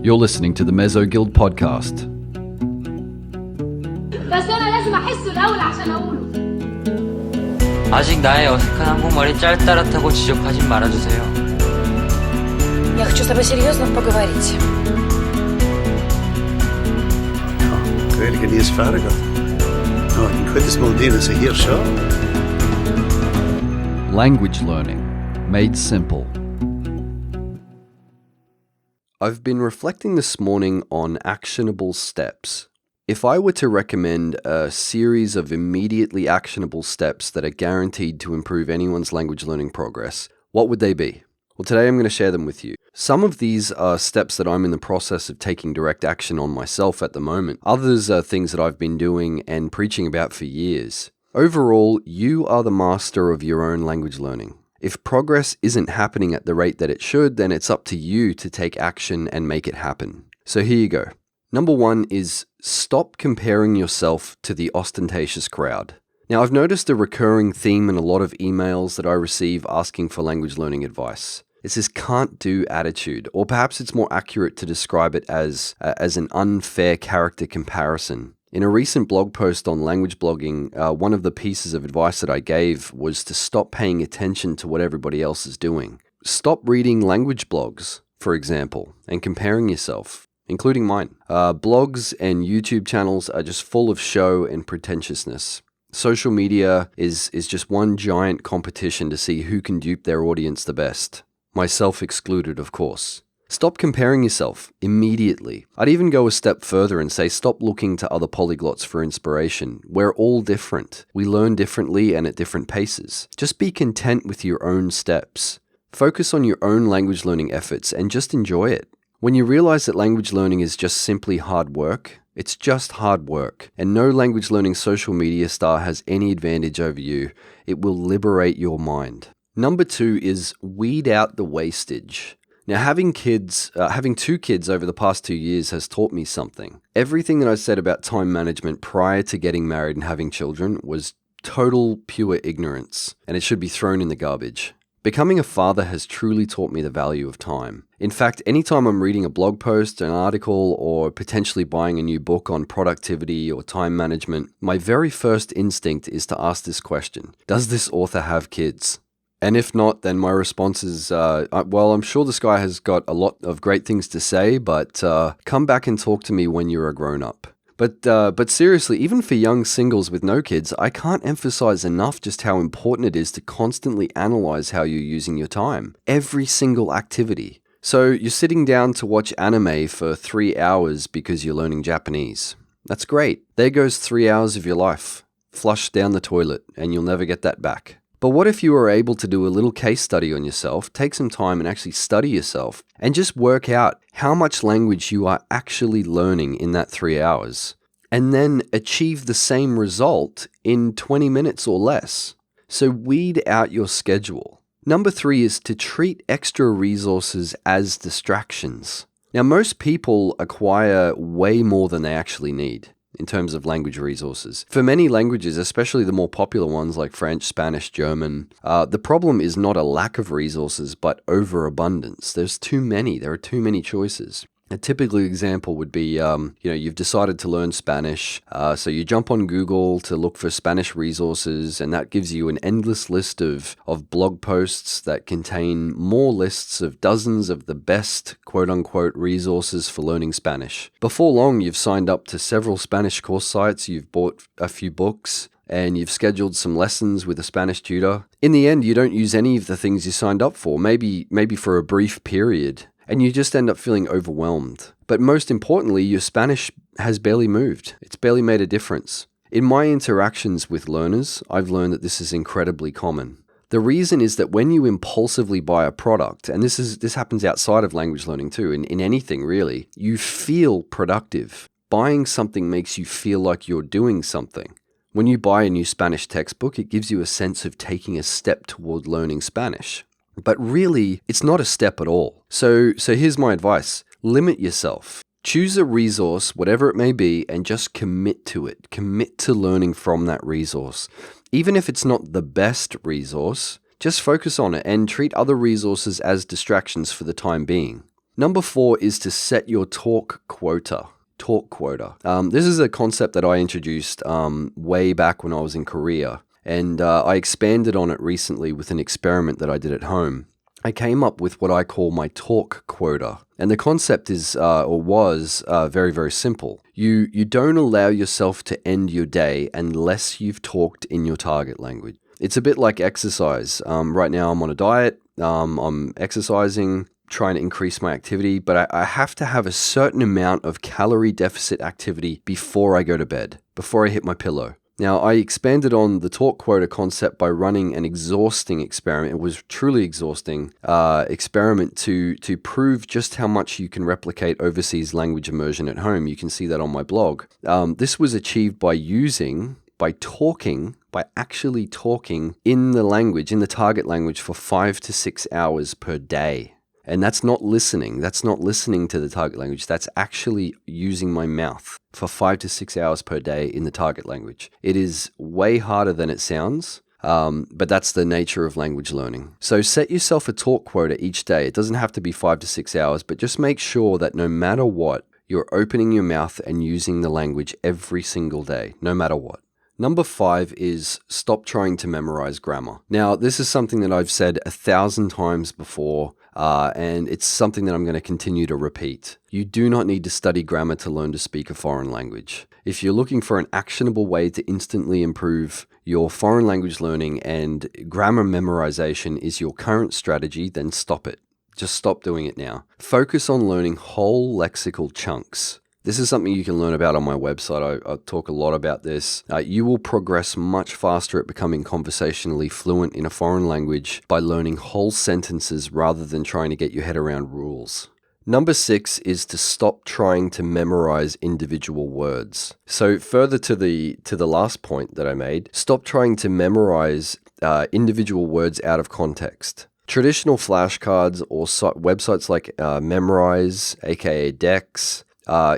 You're listening to the Mezzo Guild podcast. بس أنا لازم أحسه الأول عشان أقوله. 아직 나의 어색한 한국말이 짤따рат하고 지적하진 말아주세요. Я хочу с тобой серьезно поговорить. Great again, is farigad. No, I can quit this Maldinas a here, sure. Language learning, made simple. I've been reflecting this morning on actionable steps. If I were to recommend a series of immediately actionable steps that are guaranteed to improve anyone's language learning progress, what would they be? Well, today I'm going to share them with you. Some of these are steps that I'm in the process of taking direct action on myself at the moment. Others are things that I've been doing and preaching about for years. Overall, you are the master of your own language learning. If progress isn't happening at the rate that it should, then it's up to you to take action and make it happen. So here you go. Number one is stop comparing yourself to the ostentatious crowd. Now, I've noticed a recurring theme in a lot of emails that I receive asking for language learning advice. It's this can't-do attitude, or perhaps it's more accurate to describe it as an unfair character comparison. In a recent blog post on language blogging, one of the pieces of advice that I gave was to stop paying attention to what everybody else is doing. Stop reading language blogs, for example, and comparing yourself, including mine. Blogs and YouTube channels are just full of show and pretentiousness. Social media is just one giant competition to see who can dupe their audience the best. Myself excluded, of course. Stop comparing yourself immediately. I'd even go a step further and say stop looking to other polyglots for inspiration. We're all different. We learn differently and at different paces. Just be content with your own steps. Focus on your own language learning efforts and just enjoy it. When you realize that language learning is just simply hard work, it's just hard work, and no language learning social media star has any advantage over you, it will liberate your mind. Number two is weed out the wastage. Now, having two kids over the past 2 years has taught me something. Everything that I said about time management prior to getting married and having children was total pure ignorance, and it should be thrown in the garbage. Becoming a father has truly taught me the value of time. In fact, anytime I'm reading a blog post, an article, or potentially buying a new book on productivity or time management, my very first instinct is to ask this question: does this author have kids? And if not, then my response is, well, I'm sure this guy has got a lot of great things to say, but come back and talk to me when you're a grown-up. But seriously, even for young singles with no kids, I can't emphasize enough just how important it is to constantly analyze how you're using your time. Every single activity. So you're sitting down to watch anime for 3 hours because you're learning Japanese. That's great. There goes 3 hours of your life. Flushed down the toilet, and you'll never get that back. But what if you were able to do a little case study on yourself, take some time and actually study yourself, and just work out how much language you are actually learning in that 3 hours, and then achieve the same result in 20 minutes or less? So weed out your schedule. Number three is to treat extra resources as distractions. Now, most people acquire way more than they actually need in terms of language resources. For many languages, especially the more popular ones like French, Spanish, German, the problem is not a lack of resources, but overabundance. There's too many. There are too many choices. A typical example would be, you've decided to learn Spanish, so you jump on Google to look for Spanish resources, and that gives you an endless list of blog posts that contain more lists of dozens of the best quote-unquote resources for learning Spanish. Before long, you've signed up to several Spanish course sites, you've bought a few books, and you've scheduled some lessons with a Spanish tutor. In the end, you don't use any of the things you signed up for, maybe for a brief period, and you just end up feeling overwhelmed. But most importantly, your Spanish has barely moved. It's barely made a difference. In my interactions with learners, I've learned that this is incredibly common. The reason is that when you impulsively buy a product, and this happens outside of language learning too, in anything really, you feel productive. Buying something makes you feel like you're doing something. When you buy a new Spanish textbook, it gives you a sense of taking a step toward learning Spanish. But really, it's not a step at all. So here's my advice. Limit yourself. Choose a resource, whatever it may be, and just commit to it. Commit to learning from that resource. Even if it's not the best resource, just focus on it and treat other resources as distractions for the time being. Number 4 is to set your talk quota. Talk quota. This is a concept that I introduced way back when I was in Korea, and I expanded on it recently with an experiment that I did at home. I came up with what I call my talk quota. And the concept is, or was, very, very simple. You don't allow yourself to end your day unless you've talked in your target language. It's a bit like exercise. Right now I'm on a diet. I'm exercising, trying to increase my activity, but I have to have a certain amount of calorie deficit activity before I go to bed, before I hit my pillow. Now, I expanded on the talk quota concept by running an exhausting experiment. It was truly exhausting experiment to prove just how much you can replicate overseas language immersion at home. You can see that on my blog. This was achieved by actually talking in the language, in the target language for 5 to 6 hours per day. And that's not listening. That's not listening to the target language. That's actually using my mouth for 5 to 6 hours per day in the target language. It is way harder than it sounds, but that's the nature of language learning. So set yourself a talk quota each day. It doesn't have to be 5 to 6 hours, but just make sure that no matter what, you're opening your mouth and using the language every single day, no matter what. Number 5 is stop trying to memorize grammar. Now, this is something that I've said 1,000 times before, and it's something that I'm going to continue to repeat. You do not need to study grammar to learn to speak a foreign language. If you're looking for an actionable way to instantly improve your foreign language learning and grammar memorization is your current strategy, then stop it. Just stop doing it now. Focus on learning whole lexical chunks. This is something you can learn about on my website. I talk a lot about this. You will progress much faster at becoming conversationally fluent in a foreign language by learning whole sentences rather than trying to get your head around rules. Number 6 is to stop trying to memorize individual words. So further to the last point that I made, stop trying to memorize individual words out of context. Traditional flashcards or websites like Memrise, aka Dex,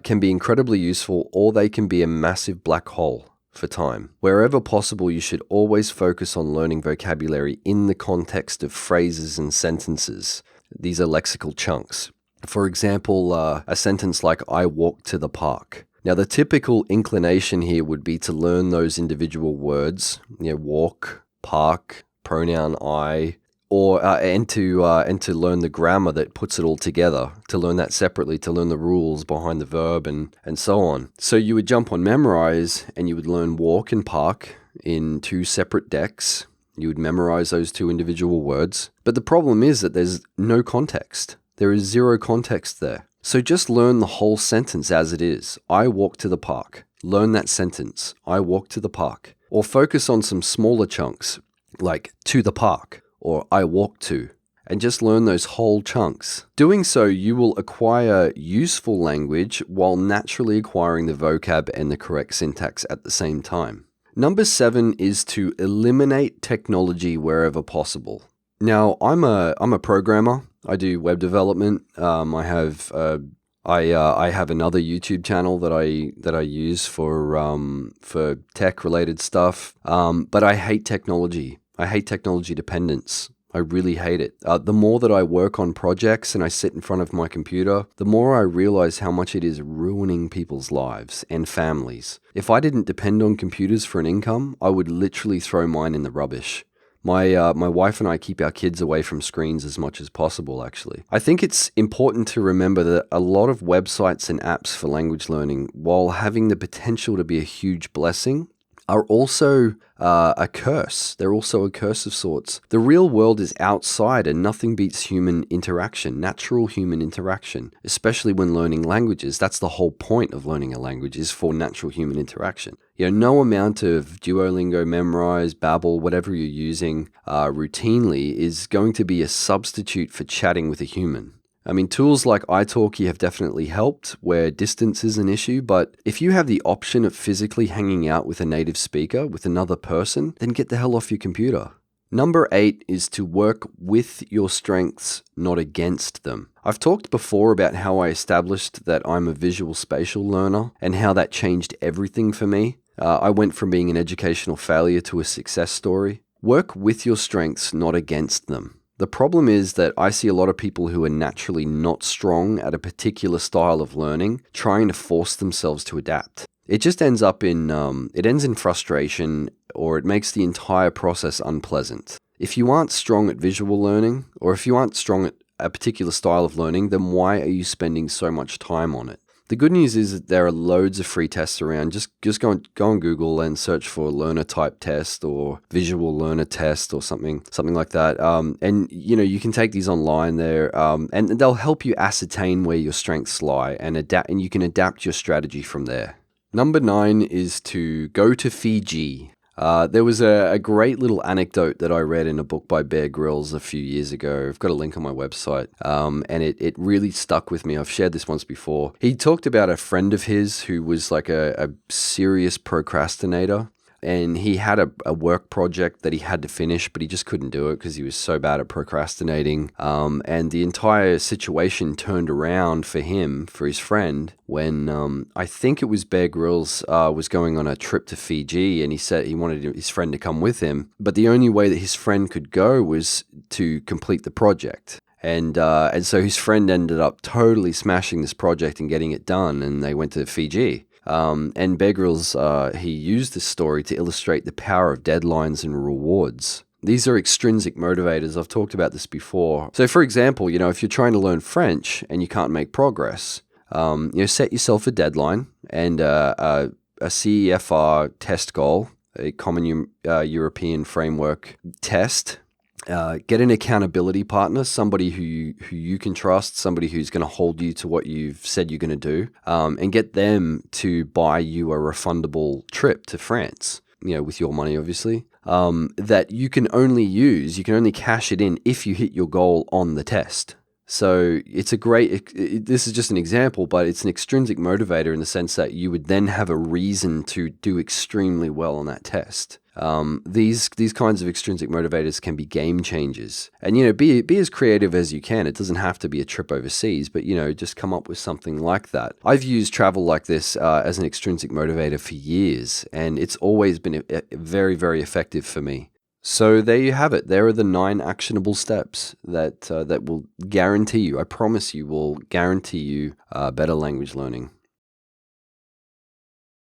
can be incredibly useful, or they can be a massive black hole for time. Wherever possible, you should always focus on learning vocabulary in the context of phrases and sentences. These are lexical chunks. For example, a sentence like, I walked to the park. Now, the typical inclination here would be to learn those individual words, walk, park, pronoun I, and to learn the grammar that puts it all together, to learn that separately, to learn the rules behind the verb and so on. So you would jump on Memrise and you would learn walk and park in 2 separate decks. You would memorize those 2 individual words. But the problem is that there's no context. There is 0 context there. So just learn the whole sentence as it is. I walk to the park. Learn that sentence. I walk to the park. Or focus on some smaller chunks like to the park, or I walk to, and just learn those whole chunks. Doing so, you will acquire useful language while naturally acquiring the vocab and the correct syntax at the same time. Number 7 is to eliminate technology wherever possible. Now, I'm a programmer. I do web development. I have another YouTube channel that I use for tech related stuff. But I hate technology. I hate technology dependence. I really hate it. The more that I work on projects and I sit in front of my computer, the more I realize how much it is ruining people's lives and families. If I didn't depend on computers for an income, I would literally throw mine in the rubbish. My wife and I keep our kids away from screens as much as possible, actually. I think it's important to remember that a lot of websites and apps for language learning, while having the potential to be a huge blessing, are also a curse. They're also a curse of sorts. The real world is outside and nothing beats human interaction, natural human interaction, especially when learning languages. That's the whole point of learning a language, is for natural human interaction. No amount of Duolingo, Memrise, Babbel, whatever you're using routinely is going to be a substitute for chatting with a human. I mean, tools like italki have definitely helped where distance is an issue, but if you have the option of physically hanging out with a native speaker, with another person, then get the hell off your computer. Number 8 is to work with your strengths, not against them. I've talked before about how I established that I'm a visual spatial learner and how that changed everything for me. I went from being an educational failure to a success story. Work with your strengths, not against them. The problem is that I see a lot of people who are naturally not strong at a particular style of learning trying to force themselves to adapt. It just ends up in frustration, or it makes the entire process unpleasant. If you aren't strong at visual learning, or if you aren't strong at a particular style of learning, then why are you spending so much time on it? The good news is that there are loads of free tests around. Just go on Google and search for learner type test or visual learner test or something like that. And you can take these online there, and they'll help you ascertain where your strengths lie and adapt, and you can adapt your strategy from there. Number 9 is to go to Fiji. There was a great little anecdote that I read in a book by Bear Grylls a few years ago. I've got a link on my website, and it really stuck with me. I've shared this once before. He talked about a friend of his who was like a serious procrastinator, and he had a work project that he had to finish, but he just couldn't do it because he was so bad at procrastinating. And the entire situation turned around for him, for his friend, when I think it was Bear Grylls was going on a trip to Fiji, and he said he wanted his friend to come with him, but the only way that his friend could go was to complete the project. And so his friend ended up totally smashing this project and getting it done, and they went to Fiji. And Bear Grylls, he used this story to illustrate the power of deadlines and rewards. These are extrinsic motivators. I've talked about this before. So for example, if you're trying to learn French and you can't make progress, set yourself a deadline and a CEFR test goal, a Common European Framework test. Get an accountability partner, somebody who you can trust, somebody who's going to hold you to what you've said you're going to do, and get them to buy you a refundable trip to France, with your money, obviously, that you can only cash it in if you hit your goal on the test. So it's this is just an example, but it's an extrinsic motivator in the sense that you would then have a reason to do extremely well on that test. These kinds of extrinsic motivators can be game changers, and be as creative as you can. It doesn't have to be a trip overseas, but just come up with something like that. I've used travel like this as an extrinsic motivator for years, and it's always been very, very effective for me. So there you have it. There are the 9 actionable steps that will guarantee you, I promise you, will guarantee you better language learning.